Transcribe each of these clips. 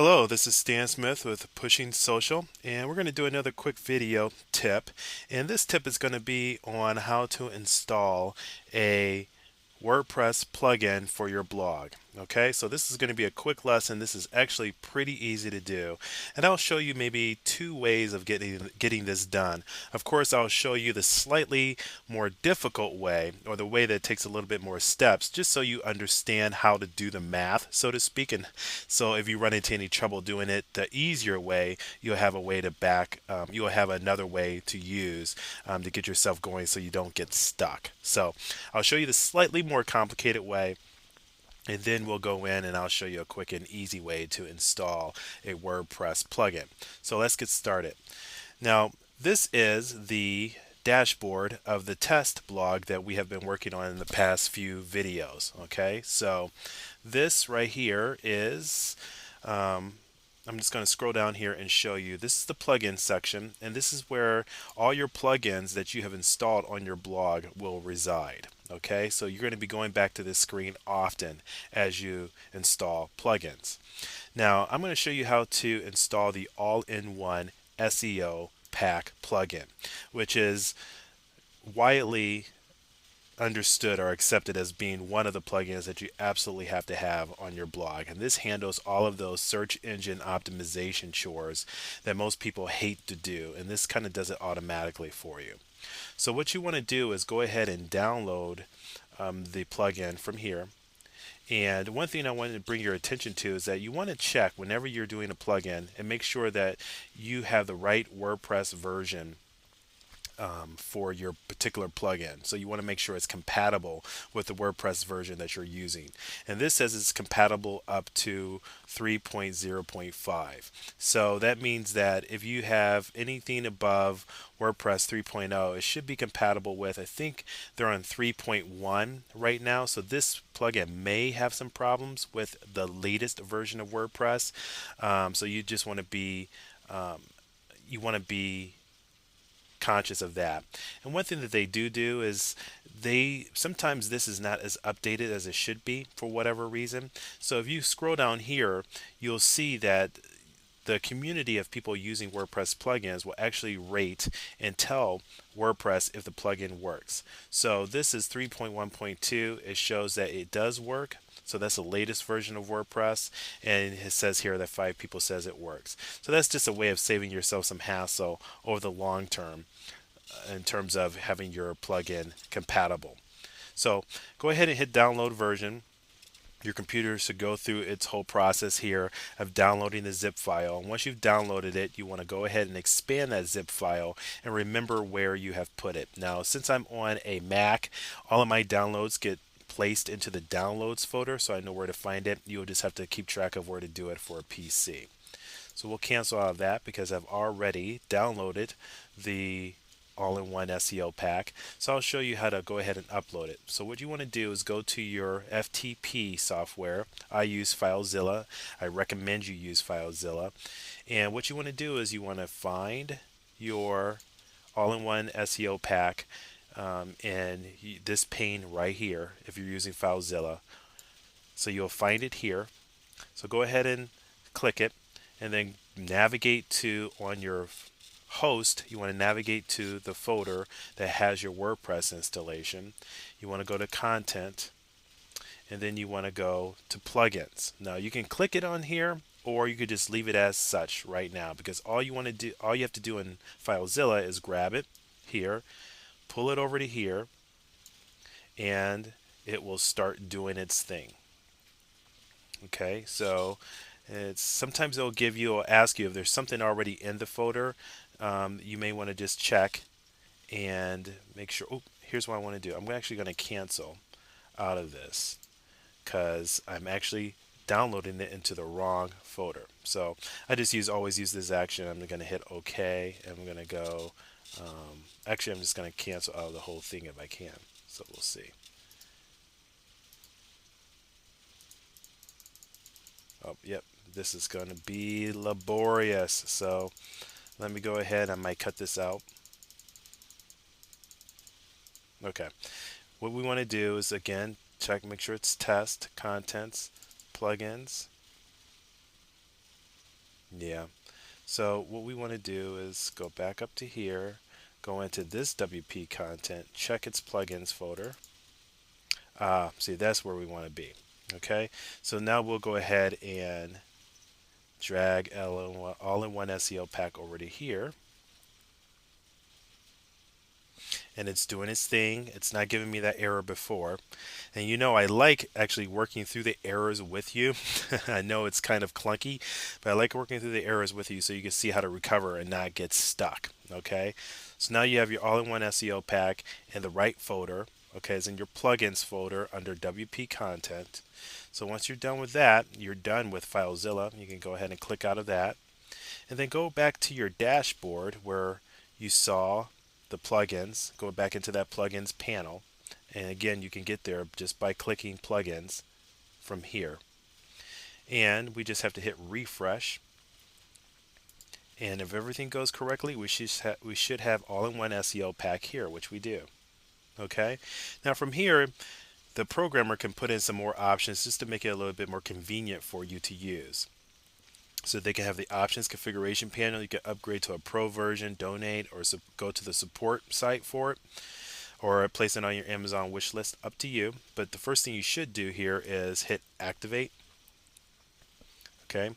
Hello, this is Stan Smith with Pushing Social, and we're going to do another quick video tip. And this tip is going to be on how to install a WordPress plugin for your blog. Okay, so this is going to be a quick lesson. This is actually pretty easy to do, and I'll show you maybe two ways of getting this done. Of course, I'll show you the slightly more difficult way, or the way that takes a little bit more steps, just so you understand how to do the math, so to speak. And so if you run into any trouble doing it the easier way, you'll have a way to you'll have another way to use to get yourself going so you don't get stuck. So I'll show you the slightly more complicated way, and then we'll go in and I'll show you a quick and easy way to install a WordPress plugin. So let's get started. Now, this is the dashboard of the test blog that we have been working on in the past few videos. Okay, so this right here is I'm just going to scroll down here and show you. This is the plugin section, and this is where all your plugins that you have installed on your blog will reside. Okay, so you're going to be going back to this screen often as you install plugins. Now, I'm going to show you how to install the all-in-one SEO pack plugin, which is widely understood or accepted as being one of the plugins that you absolutely have to have on your blog. And this handles all of those search engine optimization chores that most people hate to do. And this kind of does it automatically for you. So what you want to do is go ahead and download the plugin from here. And one thing I wanted to bring your attention to is that you want to check whenever you're doing a plugin and make sure that you have the right WordPress version for your particular plugin. So you want to make sure it's compatible with the WordPress version that you're using. And this says it's compatible up to 3.0.5. So that means that if you have anything above WordPress 3.0, it should be compatible with, I think they're on 3.1 right now. So this plugin may have some problems with the latest version of WordPress. So you just want to be you want to be conscious of that. And one thing that they do is they sometimes this is not as updated as it should be for whatever reason. So if you scroll down here, you'll see that the community of people using WordPress plugins will actually rate and tell WordPress if the plugin works. So this is 3.1.2. It shows that it does work. So that's the latest version of WordPress, and it says here that 5 people says it works. So that's just a way of saving yourself some hassle over the long term in terms of having your plugin compatible. So go ahead and hit download version. Your computer should go through its whole process here of downloading the zip file. And once you've downloaded it, you want to go ahead and expand that zip file and remember where you have put it. Now, since I'm on a Mac, all of my downloads get placed into the downloads folder, so I know where to find it. You'll just have to keep track of where to do it for a PC. So we'll cancel out of that because I've already downloaded the all-in-one SEO pack. So I'll show you how to go ahead and upload it. So what you want to do is go to your FTP software. I use FileZilla. I recommend you use FileZilla. And what you want to do is you want to find your all-in-one SEO pack in this pane right here if you're using FileZilla. So you'll find it here. So go ahead and click it and then navigate to on your host. You want to navigate to the folder that has your WordPress installation. You want to go to content, and then you want to go to plugins. Now you can click it on here, or you could just leave it as such right now, because all you have to do in FileZilla is grab it here, pull it over to here, and it will start doing its thing. Okay, so it's sometimes it'll give you or ask you if there's something already in the folder. You may want to just check and make sure. Oh, here's what I want to do. I'm actually going to cancel out of this because I'm actually downloading it into the wrong folder. So I just always use this action. I'm going to hit OK, and I'm going to go. Actually, I'm just going to cancel out of the whole thing if I can. So we'll see. Oh, yep. This is going to be laborious. So let me go ahead. I might cut this out. Okay. What we want to do is, again, check, make sure it's test, contents, plugins. Yeah. So what we want to do is go back up to here, go into this WP content, check its plugins folder. See, that's where we want to be. Okay. So now we'll go ahead and drag all-in-one SEO pack over to here. And it's doing its thing. It's not giving me that error before. And you know, I like actually working through the errors with you. I know it's kind of clunky, but I like working through the errors with you so you can see how to recover and not get stuck. Okay, so now you have your all-in-one SEO pack in the right folder. Okay, it's in your plugins folder under WP content. So once you're done with that, you're done with FileZilla. You can go ahead and click out of that. And then go back to your dashboard where you saw the plugins. Go back into that plugins panel. And again, you can get there just by clicking plugins from here. And we just have to hit refresh. And if everything goes correctly, we should have all-in-one SEO pack here, which we do. Okay. Now from here, the programmer can put in some more options just to make it a little bit more convenient for you to use. So they can have the options configuration panel. You can upgrade to a pro version, donate, or go to the support site for it, or place it on your Amazon wish list. Up to you. But the first thing you should do here is hit activate. Okay.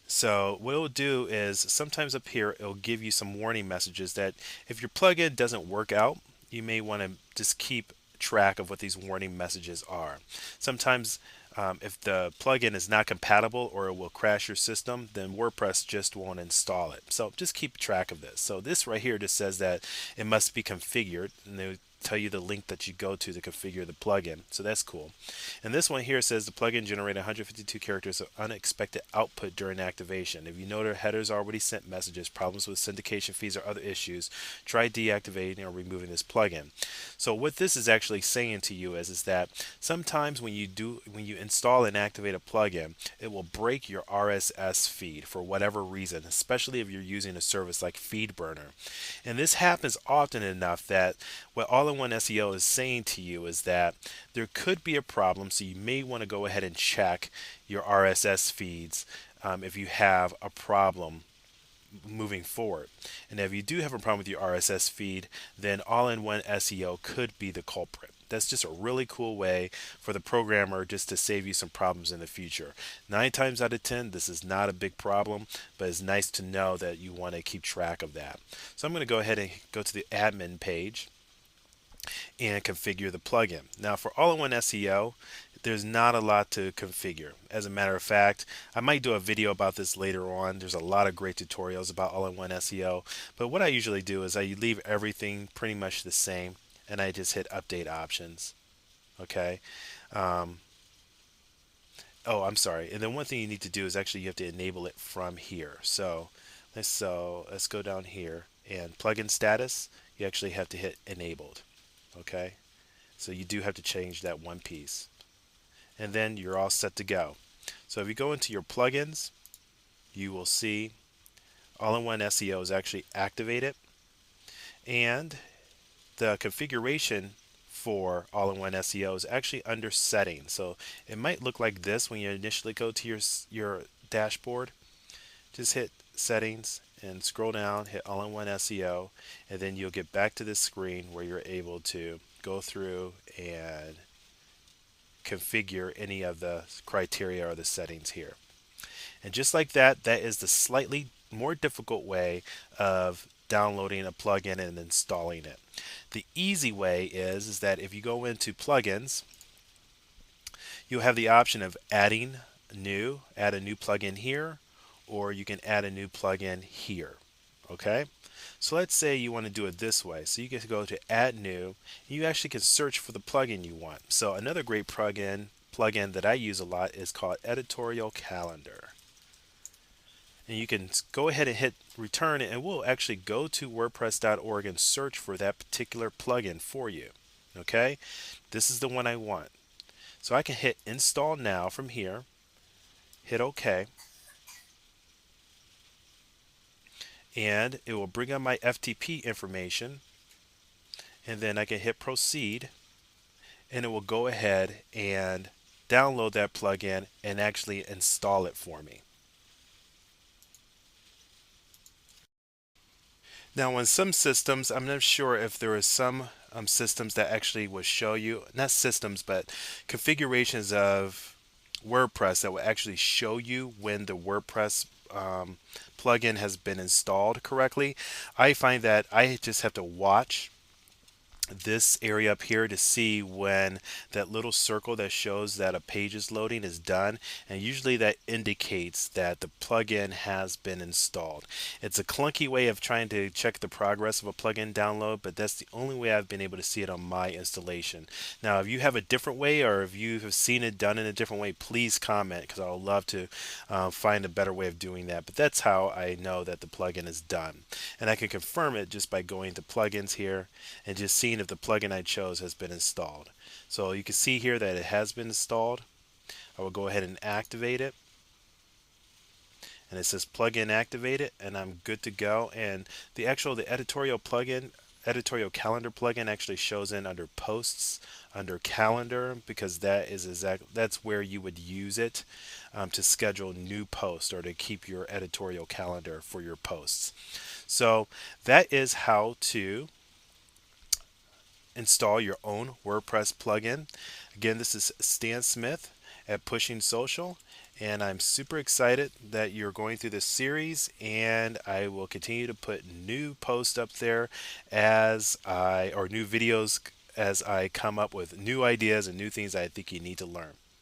So what it'll do is sometimes up here it'll give you some warning messages that if your plugin doesn't work out, you may want to just keep track of what these warning messages are. Sometimes if the plugin is not compatible or it will crash your system, then WordPress just won't install it. So just keep track of this. So this right here just says that it must be configured, and they tell you the link that you go to configure the plugin. So that's cool. And this one here says the plugin generated 152 characters of unexpected output during activation. If you know the headers already sent messages, problems with syndication fees, or other issues, try deactivating or removing this plugin. So what this is actually saying to you is that sometimes when you install and activate a plugin, it will break your RSS feed for whatever reason, especially if you're using a service like FeedBurner. And this happens often enough that what all-in-one SEO is saying to you is that there could be a problem, so you may want to go ahead and check your RSS feeds if you have a problem moving forward. And if you do have a problem with your RSS feed, then all-in-one SEO could be the culprit. That's just a really cool way for the programmer just to save you some problems in the future. 9 times out of 10, this is not a big problem, but it's nice to know that you want to keep track of that. So I'm going to go ahead and go to the admin page and configure the plugin. Now for all-in-one SEO, there's not a lot to configure. As a matter of fact, I might do a video about this later on. There's a lot of great tutorials about all-in-one SEO, but what I usually do is I leave everything pretty much the same and I just hit update options. Okay. Oh, I'm sorry. And then one thing you need to do is actually you have to enable it from here. So let's go down here and plugin status. You actually have to hit enabled. Okay. So you do have to change that one piece. And then you're all set to go. So if you go into your plugins, you will see all-in-one SEO is actually activated, and the configuration for all-in-one SEO is actually under settings. So it might look like this when you initially go to your dashboard. Just hit settings and scroll down, hit all-in-one SEO, and then you'll get back to this screen where you're able to go through and configure any of the criteria or the settings here. And just like that, that is the slightly more difficult way of downloading a plugin and installing it. The easy way is that if you go into plugins, you'll have the option of add a new plugin here, or you can add a new plugin here. Okay, so let's say you want to do it this way. So you get to go to add new. You actually can search for the plugin you want. So another great plugin that I use a lot is called Editorial Calendar. And you can go ahead and hit return, and we'll actually go to wordpress.org and search for that particular plugin for you. Okay, this is the one I want. So I can hit install now from here, hit OK, and it will bring up my FTP information, and then I can hit proceed, and it will go ahead and download that plugin and actually install it for me. Now, on some systems, I'm not sure if there are some systems that actually will show you, not systems, but configurations of WordPress that will actually show you when the WordPress plugin has been installed correctly. I find that I just have to watch this area up here to see when that little circle that shows that a page is loading is done, and usually that indicates that the plugin has been installed. It's a clunky way of trying to check the progress of a plugin download, but that's the only way I've been able to see it on my installation. Now if you have a different way, or if you have seen it done in a different way, please comment, because I would love to find a better way of doing that. But that's how I know that the plugin is done, and I can confirm it just by going to plugins here and just seeing if the plugin I chose has been installed. So you can see here that it has been installed. I will go ahead and activate it, and it says plugin activated, and I'm good to go. And the editorial calendar plugin actually shows in under posts, under calendar, because that's where you would use it to schedule new posts or to keep your editorial calendar for your posts. So that is how to install your own WordPress plugin. Again, this is Stan Smith at Pushing Social, and I'm super excited that you're going through this series, and I will continue to put new posts up there or new videos as I come up with new ideas and new things I think you need to learn.